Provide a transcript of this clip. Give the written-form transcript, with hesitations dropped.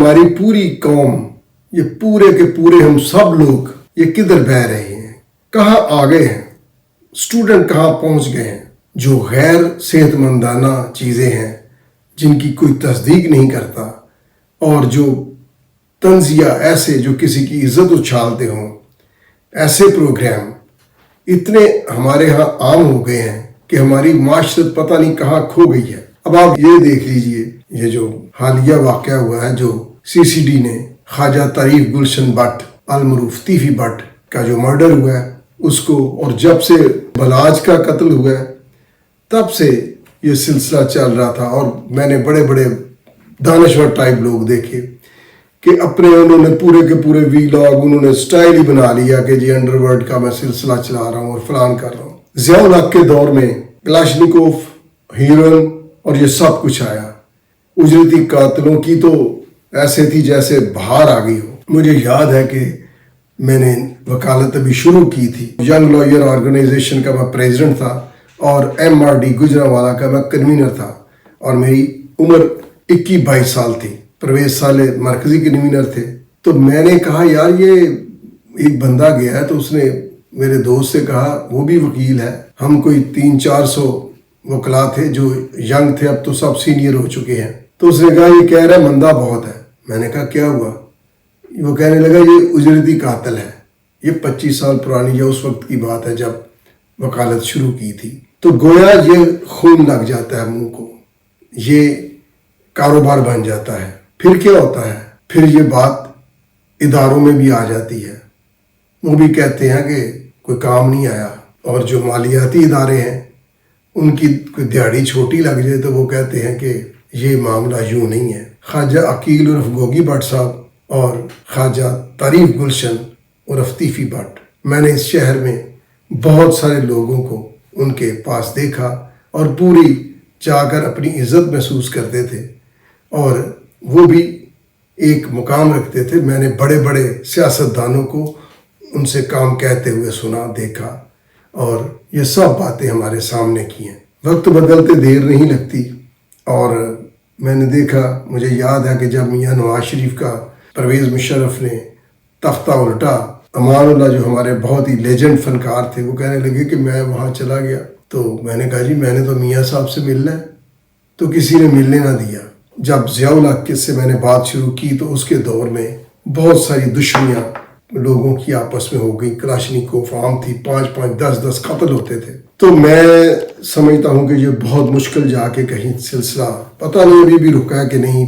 हमारी पूरी कौम, ये पूरे के पूरे हम सब लोग ये किधर बह रहे हैं, कहाँ आ गए हैं, स्टूडेंट कहाँ पहुंच गए हैं। जो गैर सेहतमंदाना चीज़ें हैं जिनकी कोई तस्दीक नहीं करता, और जो तंजिया ऐसे जो किसी की इज्जत उछालते हों, ऐसे प्रोग्राम इतने हमारे यहाँ आम हो गए हैं कि हमारी माशरत पता नहीं कहाँ खो गई है। अब आप ये देख लीजिए, ये जो हालिया वाक़या हुआ है, जो CCD ने ख्वाजा तारीफ गुलशन भट्ट अल-मरूफ तीफी भट्ट का जो मर्डर हुआ है उसको, और जब से बलाज का कत्ल हुआ है तब से ये सिलसिला चल रहा था। और मैंने बड़े बड़े दानश्वर टाइप लोग देखे कि अपने उन्होंने पूरे के पूरे वीलॉग उन्होंने स्टाइल ही बना लिया कि जी अंडरवर्ल्ड का मैं सिलसिला चला रहा हूँ और फलान कर रहा हूँ। ज़ियाउल हक के दौर में कलाशनिकोव, हीरोइन और ये सब कुछ आया। उजरती कातिलों की तो ऐसे थी जैसे बाहर आ गई हो। मुझे याद है कि मैंने वकालत अभी शुरू की थी, यंग लॉयर ऑर्गेनाइजेशन का मैं प्रेसिडेंट था और MRD गुजरांवाला का मैं कन्वीनर था, और मेरी उम्र 21-22 साल थी। परवेज साले मरकजी कन्वीनर थे। तो मैंने कहा यार ये एक बंदा गया है, तो उसने मेरे दोस्त से कहा, वो भी वकील है, हम कोई 300-400 वकला थे जो यंग थे, अब तो सब सीनियर हो चुके हैं। तो उसने कहा ये कह रहा है मंदा बहुत है। मैंने कहा क्या हुआ? वो कहने लगा ये उजरती कातिल है। ये 25 साल पुरानी या उस वक्त की बात है जब वकालत शुरू की थी। तो गोया ये खून लग जाता है मुंह को, ये कारोबार बन जाता है। फिर क्या होता है? फिर ये बात इदारों में भी आ जाती है, वो भी कहते हैं कि कोई काम नहीं आया। और जो मालियाती इदारे हैं उनकी कोई दिहाड़ी छोटी लग जाए तो वो कहते हैं कि ये मामला यूं नहीं है। ख्वाजा अकील उर्फ गोगी भट्ट साहब और ख्वाजा तारीफ गुलशन उर्फ तीफी भट्ट, मैंने इस शहर में बहुत सारे लोगों को उनके पास देखा और पूरी जाकर अपनी इज्जत महसूस करते थे और वो भी एक मुकाम रखते थे। मैंने बड़े बड़े सियासतदानों को उनसे काम कहते हुए सुना, देखा, और ये सब बातें हमारे सामने की हैं। वक्त बदलते देर नहीं लगती, और मैंने देखा, मुझे याद है कि जब मियां नवाज शरीफ का परवेज़ मुशर्रफ ने तख्ता उल्टा, अमानुल्लाह जो हमारे बहुत ही लेजेंड फनकार थे वो कहने लगे कि मैं वहाँ चला गया। तो मैंने कहा जी मैंने तो मियाँ साहब से मिलना है, तो किसी ने मिलने ना दिया। जब ज़ियाउल हक से मैंने बात शुरू की तो उसके दौर में बहुत सारी दुश्मनियाँ लोगों की आपस में हो गई। कलाशनिकोव आम थी, 5-5, 10-10 कत्ल होते थे। तो मैं समझता हूँ कि ये बहुत मुश्किल जाके कहीं सिलसिला, पता नहीं अभी भी रुका है कि नहीं।